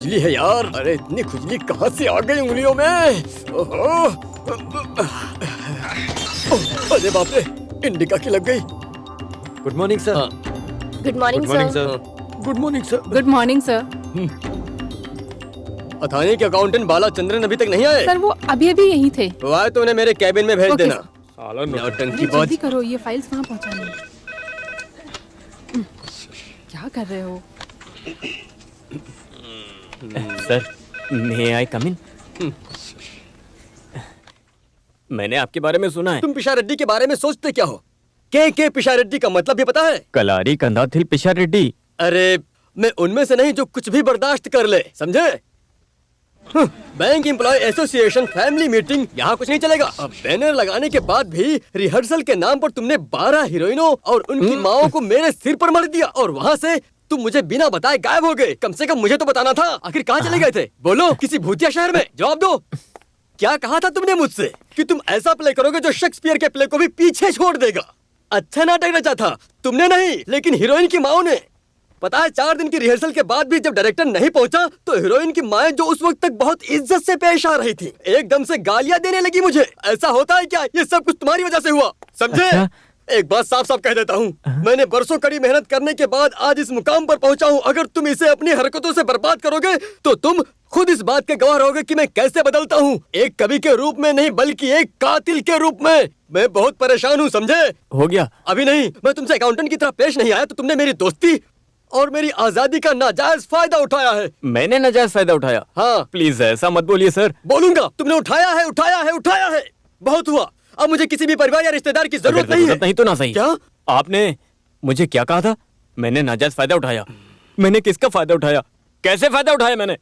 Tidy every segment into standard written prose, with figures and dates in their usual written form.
खुजली है यार। अरे इतनी खुजली कहाँ से आ गई उंगलियों में? ओहो, अरे बाप रे, इंडिका की लग गई। Good morning sir. Good morning sir. Good morning sir. Good morning sir. Athani के अकाउंटेंट बालाचंद्रन अभी तक नहीं आए? सर वो अभी अभी यहीं थे। वो आए तो उन्हें मेरे कैबिन में भेज ओके, देना। साला नौटंकी जल्दी बाज। करो, ये फाइल्स वहाँ पहुँचानी है। क्या कर रहे हो? सर, मे आई कम इन? मैंने आपके बारे में सुना है। तुम पिशारेड्डी के बारे में सोचते क्या हो? के पिशारेड्डी का मतलब भी पता है? कलारी कंदाथिल पिशारेड्डी। अरे मैं उनमें से नहीं जो कुछ भी बर्दाश्त कर ले, समझे? Bank employ association family meeting, यहाँ कुछ नहीं चलेगा। अब बैनर लगाने के बाद भी रिहर्सल के नाम पर तुमने 12 हीरोइनों और उनकी माओं को मेरे सिर पर मर दिया, और वहाँ से तुम मुझे बिना बताए गायब हो गए। कम से कम मुझे तो बताना था। आखिर कहाँ चले गए थे? बोलो, किसी भूतिया शहर में? जवाब दो। क्या कहा था तुमने मुझसे कि तुम ऐसा प्ले करोगे जो शेक्सपियर के प्ले को भी पीछे छोड़ देगा? अच्छा नाटक रचा था तुमने नहीं, लेकिन हीरोइन की माओ ने। पता है 4 दिन की रिहर्सल के बाद भी जब डायरेक्टर नहीं पहुंचा तो हीरोइन की माएं, जो उस वक्त तक बहुत इज्जत से पेश आ रही थी, एकदम से गालियां देने लगी मुझे। ऐसा होता है क्या? ये सब कुछ तुम्हारी वजह से हुआ, समझे? अच्छा? एक बात साफ साफ कह देता हूँ, मैंने बरसों कड़ी मेहनत करने के बाद आज इस मुकाम पर पहुंचा हूँ। अगर तुम इसे अपनी हरकतों से बर्बाद करोगे तो तुम खुद इस बात के गवाह रहोगे कि मैं कैसे बदलता हूँ। एक कवि के रूप में नहीं, बल्कि एक कातिल के रूप में। मैं बहुत परेशान हूँ, समझे? हो गया? अभी नहीं। मैं तुमसे अकाउंटेंट की तरह पेश नहीं आया तो तुमने मेरी दोस्ती और मेरी आजादी का नाजायज फायदा उठाया है। मैंने नाजायज फायदा उठाया? हाँ। प्लीज ऐसा मत बोलिए सर। बोलूंगा। तुमने उठाया है, उठाया है, उठाया है। बहुत हुआ। अब मुझे किसी भी परिवार या रिश्तेदार की जरूरत नहीं है। नहीं तो ना सही। क्या आपने मुझे क्या कहा था? मैंने नाजायज फायदा उठाया? मैंने किसका फायदा उठाया? कैसे फायदा उठाया मैंने?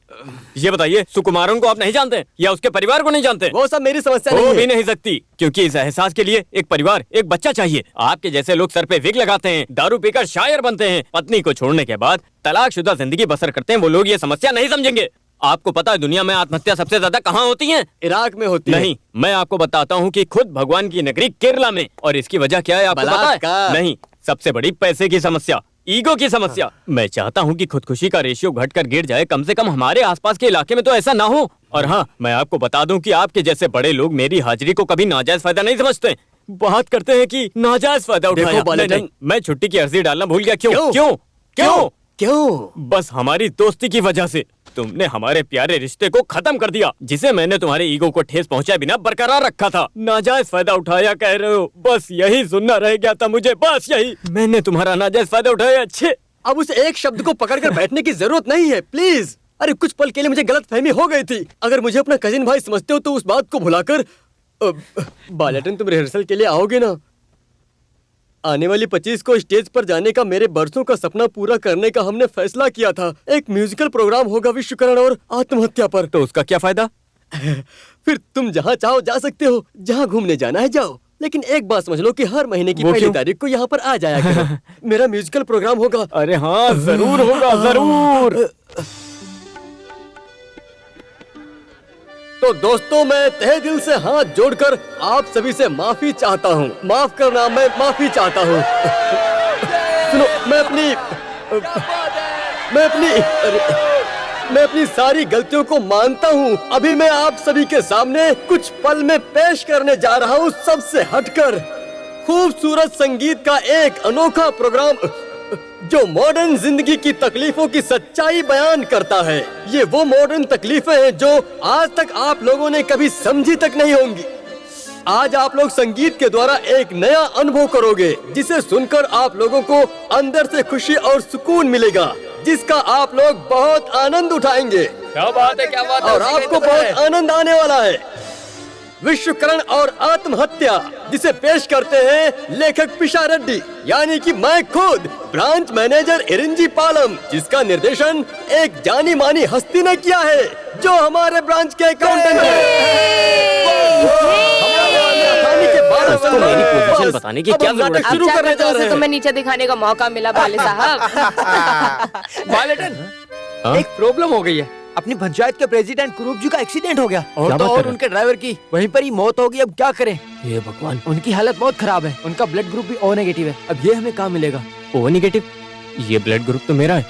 ये बताइए। सुकुमारन को आप नहीं जानते या उसके परिवार को नहीं जानते? वो सब मेरी समस्या नहीं हो है। भी नहीं सकती, क्योंकि इस एहसास के लिए एक परिवार, एक बच्चा चाहिए। आपके जैसे लोग सर पे विग लगाते हैं, दारू पीकर शायर बनते हैं, पत्नी को छोड़ने के बाद तलाकशुदा जिंदगी बसर करते हैं, वो लोग ये समस्या नहीं समझेंगे। आपको पता है दुनिया में आत्महत्या सबसे ज्यादा कहाँ होती है? इराक में होती है। नहीं, मैं आपको बताता हूँ कि खुद भगवान की नगरी केरला में। और इसकी वजह क्या है आपको पता है? नहीं, सबसे बड़ी पैसे की समस्या, ईगो की समस्या। मैं चाहता हूँ कि खुदकुशी का रेशियो घटकर गिर जाए। कम से कम हमारे आसपास के इलाके में तो ऐसा ना हो। और हाँ, मैं आपको बता दूं कि आपके जैसे बड़े लोग मेरी हाजिरी को कभी नाजायज फायदा नहीं समझते। बात करते हैं कि नाजायज फायदा उठाया। नहीं, मैं छुट्टी की अर्जी डालना भूल गया। क्यों क्यों क्यों क्यों? बस हमारी दोस्ती की वजह से। तुमने हमारे प्यारे रिश्ते को खत्म कर दिया, जिसे मैंने तुम्हारे ईगो को ठेस पहुंचाए बिना बरकरार रखा था। नाजायज फायदा उठाया कह रहे हो? बस यही सुनना रह गया था मुझे, बस यही। मैंने तुम्हारा नाजायज फायदा उठाया। अच्छे, अब उस एक शब्द को पकड़कर बैठने की जरूरत नहीं है, प्लीज। अरे कुछ पल के लिए मुझे गलतफहमी हो गई थी। अगर मुझे अपना कजिन भाई समझते हो तो उस बात को भुलाकर बालेटन, तुम रिहर्सल के लिए आओगे ना? आने वाली 25 को स्टेज पर जाने का मेरे बरसों का सपना पूरा करने का हमने फैसला किया था। एक म्यूजिकल प्रोग्राम होगा विश्वकरण और आत्महत्या पर। तो उसका क्या फायदा? फिर तुम जहाँ चाहो जा सकते हो, जहाँ घूमने जाना है जाओ। लेकिन एक बात समझ लो कि हर महीने की पहली तारीख को यहाँ पर आ जाया करो। मेरा म्यूजिकल प्रोग्राम होगा। अरे हाँ, जरूर होगा, जरूर। तो दोस्तों, मैं तहे दिल से हाथ जोड़कर आप सभी से माफी चाहता हूँ। माफ करना, मैं माफी चाहता हूँ। सुनो, मैं अपनी सारी गलतियों को मानता हूँ। अभी मैं आप सभी के सामने कुछ पल में पेश करने जा रहा हूँ सबसे हटकर खूबसूरत संगीत का एक अनोखा प्रोग्राम जो मॉडर्न जिंदगी की तकलीफों की सच्चाई बयान करता है। ये वो मॉडर्न तकलीफें हैं जो आज तक आप लोगों ने कभी समझी तक नहीं होंगी। आज आप लोग संगीत के द्वारा एक नया अनुभव करोगे, जिसे सुनकर आप लोगों को अंदर से खुशी और सुकून मिलेगा, जिसका आप लोग बहुत आनंद उठाएंगे। क्या बात है, क्या बात है। और आपको बहुत आनंद आने वाला है। विश्वकरण और आत्महत्या, जिसे पेश करते हैं लेखक पिशारेड्डी, यानी कि मैं खुद, ब्रांच मैनेजर इरिंजी पालम, जिसका निर्देशन एक जानी मानी हस्ती ने किया है, जो हमारे ब्रांच के अकाउंटेंट मेरी पोजीशन बताने की क्या जरूरत है? शुरू करने जा रहे हैं। तुम्हें नीचे दिखाने का मौका मिला बाले साहब। बालेटन, एक प्रॉब्लम हो गई है। अपनी पंचायत के प्रेसिडेंट कुरूप जी का एक्सीडेंट हो गया और उनके ड्राइवर की वहीं पर ही मौत हो गई। अब क्या करें? हे भगवान, उनकी हालत बहुत खराब है। उनका ब्लड ग्रुप भी O नेगेटिव है। अब ये हमें कहाँ मिलेगा? O negative? ये ब्लड ग्रुप तो मेरा है।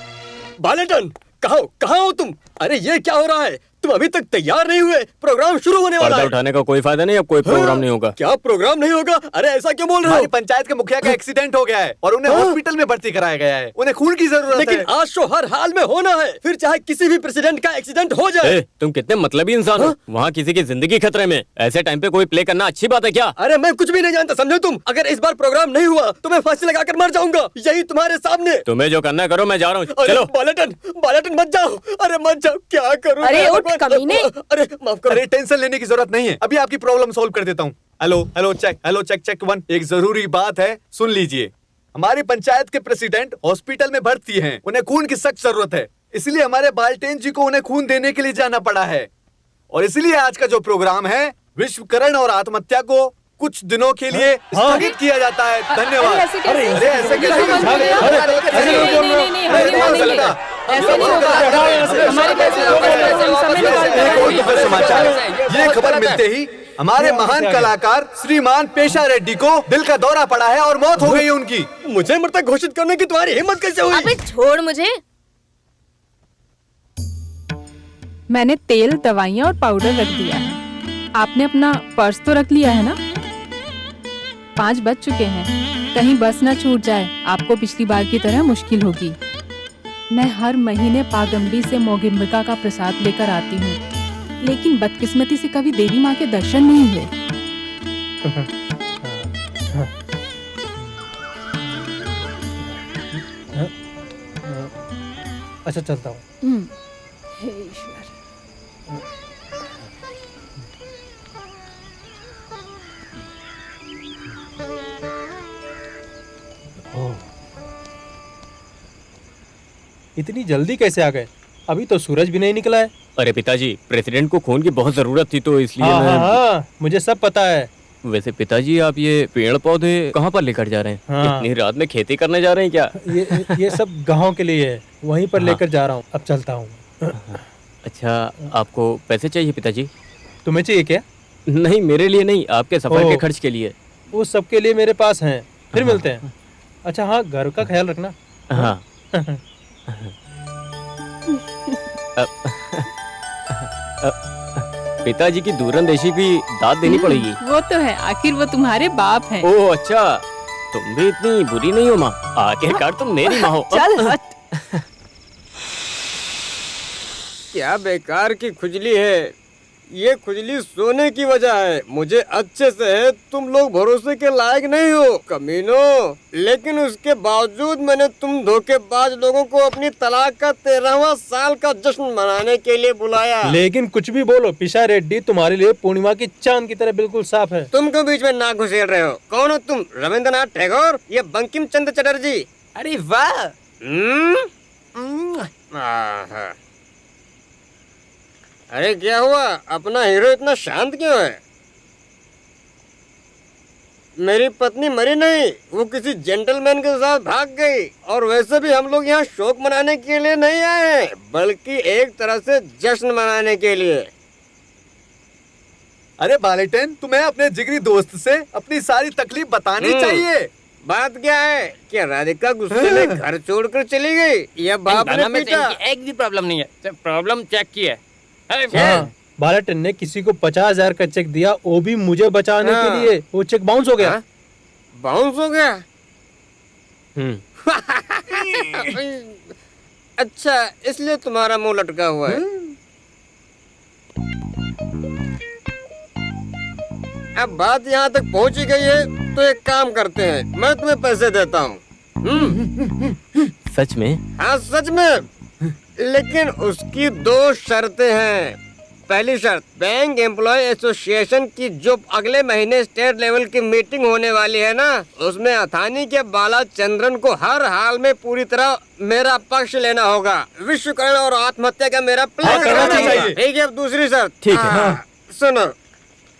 बालेटन, कहाँ हो तुम? अरे ये क्या हो रहा है? तुम अभी तक तैयार नहीं हुए, प्रोग्राम शुरू होने वाला पर्दा है। उठाने का कोई फायदा नहीं, अब कोई प्रोग्राम नहीं होगा। क्या प्रोग्राम नहीं होगा? अरे ऐसा क्यों बोल रहे हमारी हो? पंचायत के मुखिया का एक्सीडेंट हो गया है और उन्हें हॉस्पिटल में भर्ती कराया गया है। उन्हें खून की जरूरत लेकिन है। आज शो हर हाल में होना है, फिर चाहे किसी भी प्रेसिडेंट का एक्सीडेंट हो जाए। तुम कितने मतलबी इंसान हो। वहाँ किसी की जिंदगी खतरे में, ऐसे टाइम पे कोई प्ले करना अच्छी बात है क्या? अरे मैं कुछ भी नहीं जानता, समझे तुम? अगर इस बार प्रोग्राम नहीं हुआ तो मैं फांसी लगाकर मर जाऊंगा, यही तुम्हारे सामने। तुम्हें जो करना है करो, मैं जा रहा हूँ। अरे चलो। बालेटन मत जाओ। अरे मत जाओ, क्या करूं? अरे मैं? उठ कमीने। अरे माफ करो। अरे टेंशन लेने की जरूरत नहीं है, अभी आपकी प्रॉब्लम सॉल्व कर देता हूँ। Hello check check 1। एक जरूरी बात है, सुन लीजिए। हमारी पंचायत के प्रेसिडेंट हॉस्पिटल में भर्ती हैं। उन्हें खून की सख्त जरूरत है, इसलिए हमारे बाल्टेन जी को उन्हें खून देने के लिए जाना पड़ा है। और इसलिए आज का जो प्रोग्राम है, विश्वकरण और आत्महत्या को कुछ दिनों के लिए स्थगित किया जाता है। धन्यवाद। अरे ऐसे कैसे? अरे ऐसे कैसे? समाचार, ये खबर मिलते ही हमारे महान कलाकार श्रीमान पेशा रेड्डी को दिल का दौरा पड़ा है और मौत हो गई है उनकी। मुझे मृतक घोषित करने की तुम्हारी हिम्मत कैसे हुई? अबे छोड़ मुझे। मैंने तेल, दवाइयाँ और पाउडर रख दिया है। आपने अपना पर्स तो रख लिया है ना? 5 बज चुके हैं, कहीं बस न छूट जाए। आपको पिछली बार की तरह मुश्किल होगी। मैं हर महीने पागंबी से मोगिम्बिका का प्रसाद लेकर आती हूँ, लेकिन बदकिस्मती से कभी देवी माँ के दर्शन नहीं हुए। अच्छा चलता हूँ। हे ईश्वर। इतनी जल्दी कैसे आ गए? अभी तो सूरज भी नहीं निकला है। अरे पिताजी, प्रेसिडेंट को खून की बहुत जरूरत थी तो इसलिए हाँ, मुझे सब पता है। वैसे पिताजी, आप ये पेड़ पौधे कहाँ पर लेकर जा रहे हैं? हाँ। इतनी रात में खेती करने जा रहे हैं क्या? ये सब गाँव के लिए है, वहीं पर लेकर जा रहा हूँ। अब चलता हूँ। अच्छा, आपको पैसे चाहिए पिताजी? तुम्हें चाहिए क्या? नहीं, मेरे लिए नहीं, आपके सफर के ओह। खर्च के लिए। वो सबके लिए मेरे पास हैं। फिर मिलते हैं। अच्छा हाँ, घर का ख्याल रखना। हाँ। पिताजी की दूरंदेशी की दाद देनी पड़ेगी। वो तो है, आखिर वो तुम्हारे बाप हैं। ओह अच्छा, तुम भी इतनी बुरी नहीं हो माँ, आखिरकार तुम मेरी माँ हो। चल हट। क्या बेकार की खुजली है। ये खुजली सोने की वजह है। मुझे अच्छे से है, तुम लोग भरोसे के लायक नहीं हो कमीनो। लेकिन उसके बावजूद मैंने तुम धोखेबाज लोगों को अपनी तलाक का 13वां साल का जश्न मनाने के लिए बुलाया। लेकिन कुछ भी बोलो, पिशा रेड्डी तुम्हारे लिए पूर्णिमा की चांद की तरह बिल्कुल साफ है। तुम क्यों बीच में नाक घुसेड़ रहे हो? कौन हो तुम? रविंद्रनाथ टैगोर या बंकिम चंद्र चटर्जी? अरे वाह। आहा। अरे क्या हुआ? अपना हीरो इतना शांत क्यों है? मेरी पत्नी मरी नहीं, वो किसी जेंटलमैन के साथ भाग गई। और वैसे भी हम लोग यहाँ शोक मनाने के लिए नहीं आए हैं, बल्कि एक तरह से जश्न मनाने के लिए। अरे बालेटन, तुम्हें अपने जिगरी दोस्त से अपनी सारी तकलीफ बतानी चाहिए। बात क्या है? क्या राधिका गुस्से में घर छोड़कर चली गई या बाप ने पीटा? एक भी प्रॉब्लम नहीं है। प्रॉब्लम चेक की है। हाँ, बालेटन ने किसी को 50,000 का चेक दिया, वो भी मुझे बचाने के लिए। वो चेक बाउंस हो गया। बाउंस हो गया? अच्छा, इसलिए तुम्हारा मुंह लटका हुआ है। अब बात यहाँ तक पहुँची गई है तो एक काम करते हैं, मैं तुम्हें पैसे देता हूँ। सच में? हाँ सच में, लेकिन उसकी 2 शर्तें हैं। पहली शर्त, बैंक एम्प्लॉय एसोसिएशन की जो अगले महीने स्टेट लेवल की मीटिंग होने वाली है ना, उसमें अथानी के बालाचंद्रन को हर हाल में पूरी तरह मेरा पक्ष लेना होगा। विश्वकरण और आत्महत्या का मेरा प्लान करना करना चाहिए। होगा। ठीक है, अब दूसरी शर्त। ठीक है। सुनो,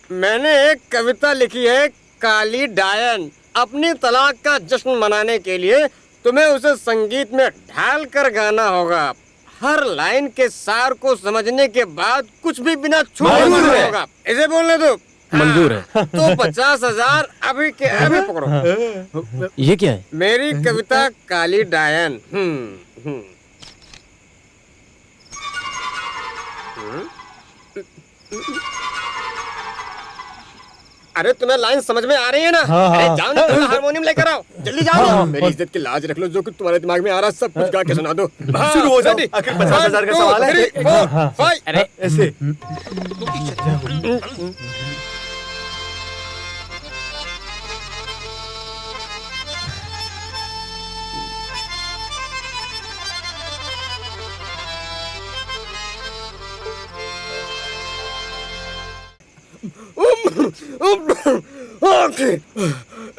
मैंने एक कविता लिखी है, काली डायन। अपनी तलाक का जश्न मनाने के लिए तुम्हें उसे संगीत में ढाल कर गाना होगा। हर लाइन के सार को समझने के बाद कुछ भी बिना छूटे बोलना होगा। इसे बोलने दो। मंजूर है। तो 50,000 अभी के अभी पकड़ो। ये क्या है? मेरी कविता काली डायन। अरे तुम्हें लाइन समझ में आ रही है ना? हाँ, अरे हाँ। जाओ ना, थोड़ा हारमोनियम लेकर आओ, जल्दी जाओ। हाँ, मेरी इज्जत की लाज रख लो, जो कुछ तुम्हारे दिमाग में आ रहा है सब कुछ गा के सुना दो। शुरू हो जाओ, आखिर 50,000 का सवाल है। 1, 2, 3, 4, 5। अरे ऐसे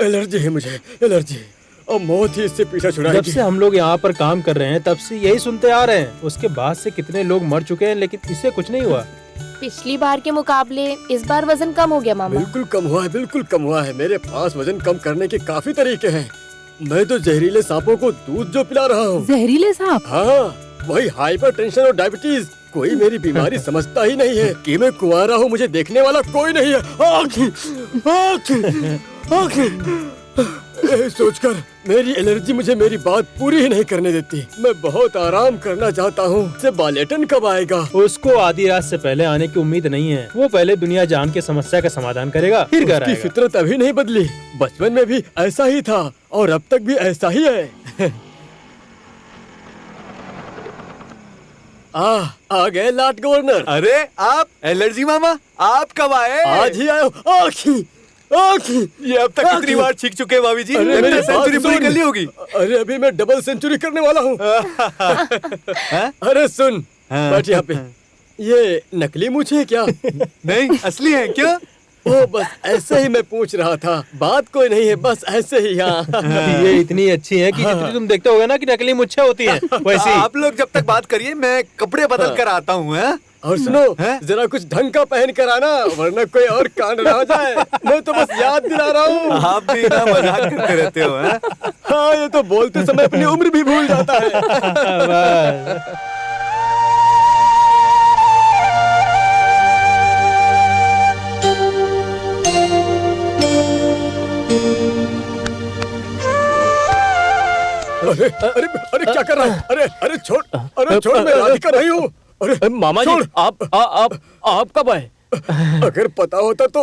एलर्जी है मुझे, एलर्जी। अब मौत ही इससे पीछा जब छुड़ाएगी। से हम लोग यहाँ पर काम कर रहे हैं तब से यही सुनते आ रहे हैं। उसके बाद से कितने लोग मर चुके हैं लेकिन इससे कुछ नहीं हुआ। पिछली बार के मुकाबले इस बार वजन कम हो गया मामा। बिल्कुल कम हुआ है, बिल्कुल कम हुआ है। मेरे पास वजन कम करने के काफी तरीके हैं। मैं तो जहरीले सांपों को दूध जो पिला रहा हूँ। जहरीले सांप? हाँ, वही हाइपर टेंशन और डायबिटीज। कोई मेरी बीमारी समझता ही नहीं है कि मैं कुंवारा हूँ, मुझे देखने वाला कोई नहीं है। यही सोचकर मेरी एलर्जी मुझे मेरी बात पूरी ही नहीं करने देती। मैं बहुत आराम करना चाहता हूँ। से बालेटन कब आएगा? उसको आधी रात से पहले आने की उम्मीद नहीं है। वो पहले दुनिया जान के समस्या का समाधान करेगा, फिर घर उसकी आएगा। फितरत अभी नहीं बदली। बचपन में भी ऐसा ही था और अब तक भी ऐसा ही है। आ गए लॉर्ड गवर्नर। अरे आप एलर्जी मामा, आप कब आए? आज ही आयो। आखी आखी। ये अब तक कितनी बार छींक चुके हैं भाभी जी? अरे मेरी सेंचुरी बात पूरी सुन। कर ली होगी। अरे अभी मैं डबल सेंचुरी करने वाला हूँ। अरे सुन, बैठ यहाँ पे। ये नकली मूछें है क्या? नहीं, असली है क्या? ओ बस ऐसे ही मैं पूछ रहा था, बात कोई नहीं है, बस ऐसे ही। हाँ। ये इतनी अच्छी है कि जितनी तुम देखते होगे ना कि नकली मुच्छें होती हैं, वैसी। आप लोग जब तक बात करिए, मैं कपड़े बदल कर आता हूँ। और सुनो, जरा कुछ ढंग का पहन कर आना, वरना कोई और कांड ना हो जाए। मैं तो बस याद दिला रहा हूँ। आप भी ना मजाक करते रहते हो। हाँ, ये तो बोलते समय अपनी उम्र भी भूल जाता है। बस। अरे अरे अरे क्या कर रहा है? अरे अरे छोड़, अरे छोड़, मैं राधिका नहीं हूँ। अरे मामा जी, छोड़। आप कब आए? अगर पता होता तो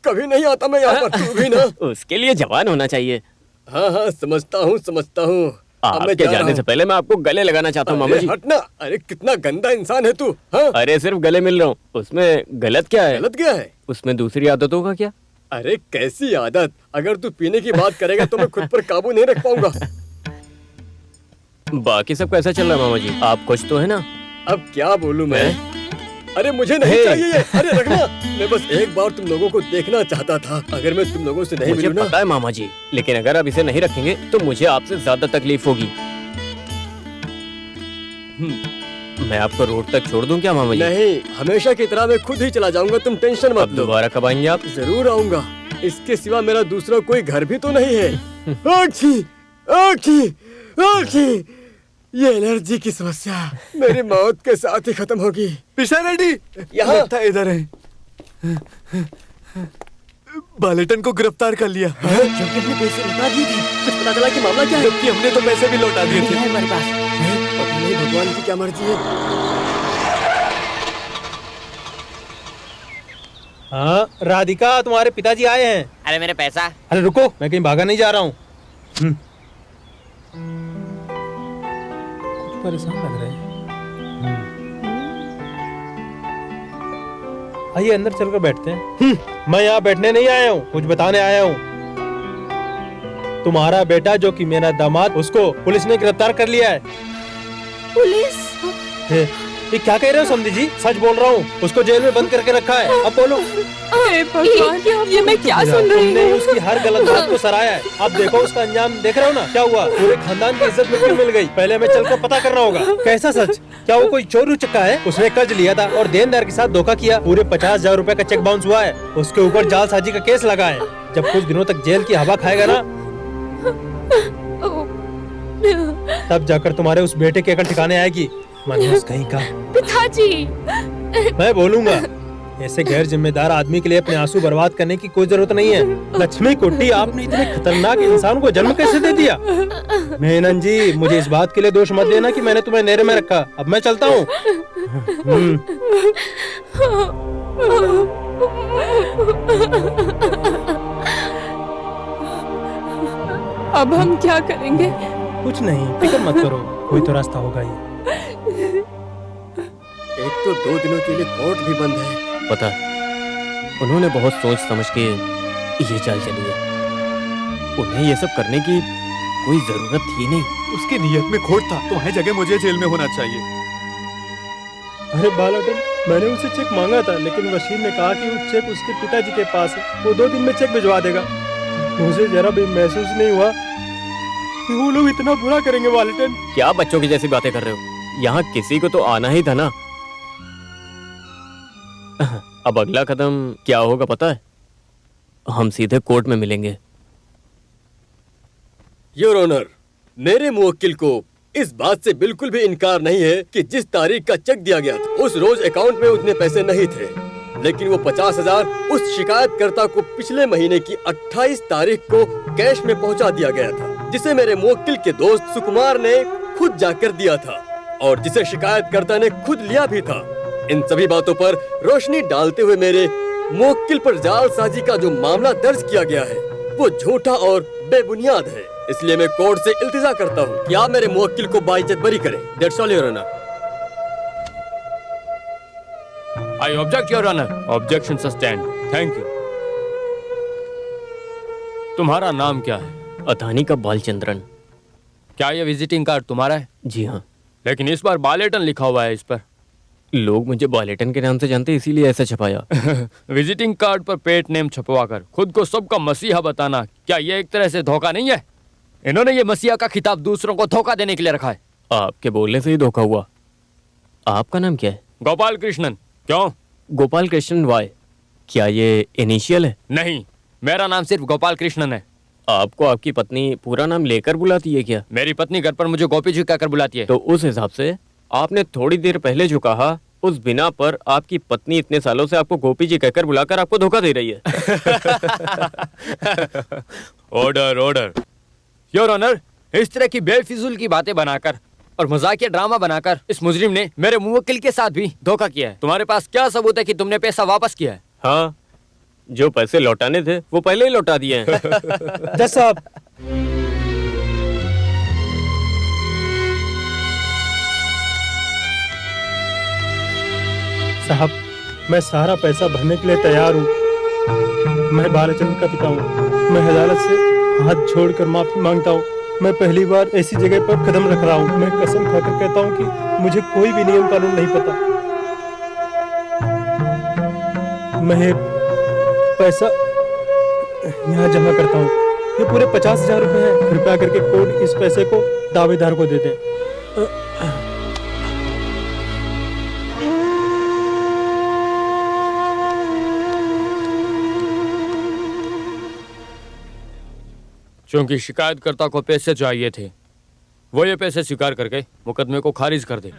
कभी नहीं आता मैं यहाँ पर। तू भी ना। उसके लिए जवान होना चाहिए। हाँ हाँ, समझता हूँ समझता हूँ। अब मैं आपके जा रहा जाने हूँ। से पहले मैं आपको गले लगाना चाहता हूँ मामा अरे जी। हटना। अरे कितना गंदा इंसान है तू। हाँ, अरे सिर्फ गले मिल रहा हूँ, उसमें गलत क्या है? गलत गया है? उसमें दूसरी आदतों का क्या? अरे कैसी आदत? अगर तू पीने की बात करेगा तो मैं खुद पर काबू नहीं रख पाऊंगा। बाकी सब कैसा चल रहा है मामा जी? आप खुश तो है ना? अब क्या बोलूं मैं? अरे मुझे नहीं चाहिए ये। अरे रखना। मैं बस एक बार तुम लोगों को देखना चाहता था। अगर मैं तुम लोगों से नहीं मुझे मिलूं ना। पता है मामा जी, लेकिन अगर आप इसे नहीं रखेंगे तो मुझे आपसे ज्यादा तकलीफ होगी। मैं आपको रोड तक छोड़ दूं क्या मामा जी? नहीं, हमेशा की तरह मैं खुद ही चला जाऊंगा, तुम टेंशन मत अब लो। दोबारा कब आएंगे आप? जरूर आऊंगा। इसके सिवा मेरा दूसरा कोई घर भी तो नहीं है। आखी आखी आखी। ये एलर्जी की समस्या मेरी मौत के साथ ही खत्म होगी। पिशा रेड्डी यहाँ। लगता है इधर है। बालेटन को गिरफ्तार कर लिया। जबकि हमने पैसे लौटा दिए थे। कुछ पता चला कि मामला क्या है? जबकि हमने तो पैसे भी लौटा दिए थे। हमारे पास पता नहीं भगवान की क्या मर्जी है। हाँ राधिका, तुम्हारे पिताजी आए हैं। अरे मेरे पैसा। अरे रुको, मैं कहीं भागा नहीं जा रहा हूँ। कुछ परेशान लग रहे हैं। आइए अंदर चलकर बैठते हैं। मैं यहाँ बैठने नहीं आया हूँ, कुछ बताने आया हूँ। तुम्हारा बेटा जो कि मेरा दामाद, उसको पुलिस ने गिरफ्तार कर लिया है। पुलिस? ये क्या कह रहे हो समधी जी? सच बोल रहा हूँ, उसको जेल में बंद करके रखा है। अब बोलो। ये मैं क्या सुन रही तुमने हूँ? उसकी हर गलत बात को सराहा है। अब देखो उसका अंजाम देख रहे हो ना, क्या हुआ? पूरे खानदान की इज्जत में क्यों मिल गई? पहले हमें चलकर पता करना होगा। कैसा सच? क्या वो कोई चोर उचक्का है? उसने कर्ज लिया था और देनदार के साथ धोखा किया। पूरे 50,000 रुपए का चेक बाउंस हुआ है। उसके ऊपर जालसाजी का केस लगा है। जब कुछ दिनों तक जेल की हवा खाएगा ना, तब जाकर तुम्हारे उस बेटे की अकल ठिकाने आएगी। मनोज कहीं का। पिताजी। मैं बोलूंगा। ऐसे गैर जिम्मेदार आदमी के लिए अपने आंसू बर्बाद करने की कोई जरूरत नहीं है। लक्ष्मी कुट्टी, आपने इतने खतरनाक इंसान को जन्म कैसे दे दिया? मेनन जी, मुझे इस बात के लिए दोष मत देना कि मैंने तुम्हें नेरे में रखा। अब मैं चलता हूँ। अब हम क्या करेंगे? कुछ नहीं, फिक्र मत करो, कोई तो रास्ता होगा ही। एक तो 2 दिनों के लिए कोर्ट भी बंद है। पता है, उन्होंने बहुत सोच समझ के ये चाल चली है। उन्हें ये सब करने की कोई जरूरत थी नहीं। उसकी नीयत में खोट था, तुम्हारी जगह मुझे जेल में होना चाहिए। अरे बालाटन, मैंने उनसे चेक मांगा था, लेकिन वसीम ने कहा कि वो चेक उसके पिताजी के पास है, वो 2 दिन में चेक भिजवा देगा। मुझे जरा भी महसूस नहीं हुआ कि वो लोग इतना बुरा करेंगे। बालाटन, क्या बच्चों की जैसी बातें कर रहे हो? यहाँ किसी को तो आना ही था ना। अब अगला कदम क्या होगा पता है? हम सीधे कोर्ट में मिलेंगे। योर ऑनर, मेरे मुवक्किल को इस बात से बिल्कुल भी इनकार नहीं है कि जिस तारीख का चेक दिया गया था उस रोज अकाउंट में उतने पैसे नहीं थे, लेकिन वो 50,000 उस शिकायतकर्ता को पिछले महीने की 28 तारीख को कैश में पहुंचा दिया गया था, जिसे मेरे मुवक्किल के दोस्त सुकुमार ने खुद जाकर दिया था और जिसे शिकायतकर्ता ने खुद लिया भी था। इन सभी बातों पर रोशनी डालते हुए मेरे मुवक्किल पर जालसाजी का जो मामला दर्ज किया गया है वो झूठा और बेबुनियाद है। इसलिए मैं कोर्ट से इल्तिजा करता हूँ कि आप मेरे मुवक्किल को बाइज्जत बरी करें। That's all your honour. I object your honour. Objection sustained. Thank you. तुम्हारा नाम क्या है? अथानी का बालचंद्रन। क्या ये विजिटिंग कार्ड तुम्हारा है? जी हाँ। लेकिन इस बार बालेटन लिखा हुआ है इस पर। लोग मुझे बालेटन के नाम से जानते हैं, इसीलिए ऐसा छपाया। विजिटिंग कार्ड पर पेट नेम छपवाकर खुद को सबका मसीहा बताना, क्या ये एक तरह से धोखा नहीं है? इन्होंने ये मसीहा का खिताब दूसरों को धोखा देने के लिए रखा है। आपके बोलने से ही धोखा हुआ। आपका नाम क्या है? गोपाल कृष्णन। क्यों? गोपाल कृष्णन वाई। क्या ये इनिशियल है? नहीं, मेरा नाम सिर्फ गोपाल कृष्णन है। आपको आपकी पत्नी पूरा नाम लेकर बुलाती है क्या? मेरी पत्नी घर पर मुझे गोपी जी कहकर बुलाती है। तो उस हिसाब से आपने थोड़ी देर पहले जो कहा उस बिना पर आपकी पत्नी इतने सालों से आपको गोपी जी कहकर बुलाकर आपको धोखा दे रही है। Order order. योर ऑनर, इस तरह की बेफिजूल की बातें बनाकर और मजाकिया ड्रामा बनाकर इस मुजरिम ने मेरे मुवक्किल के साथ भी धोखा किया है। तुम्हारे पास क्या सबूत है कि तुमने पैसा वापस किया है? हाँ, जो पैसे लौटाने थे वो पहले ही लौटा दिए हैं। जज साहब, साहब, मैं सारा पैसा भरने के लिए तैयार हूँ। मैं बालचंद्र का पिता हूँ। मैं अदालत से हाथ जोड़कर माफी मांगता हूँ। मैं पहली बार ऐसी जगह पर कदम रख रहा हूँ। मैं कसम खाकर कहता हूँ कि मुझे कोई भी नियम कानून नहीं पता। मैं पैसा यहाँ जमा करता हूँ। ये पूरे 50,000 रुपए हैं। कृपया करके कोर्ट इस पैसे को दावेदार को दे दें। क्योंकि शिकायतकर्ता को पैसे चाहिए थे, वो ये पैसे स्वीकार करके मुकदमे को खारिज कर दे।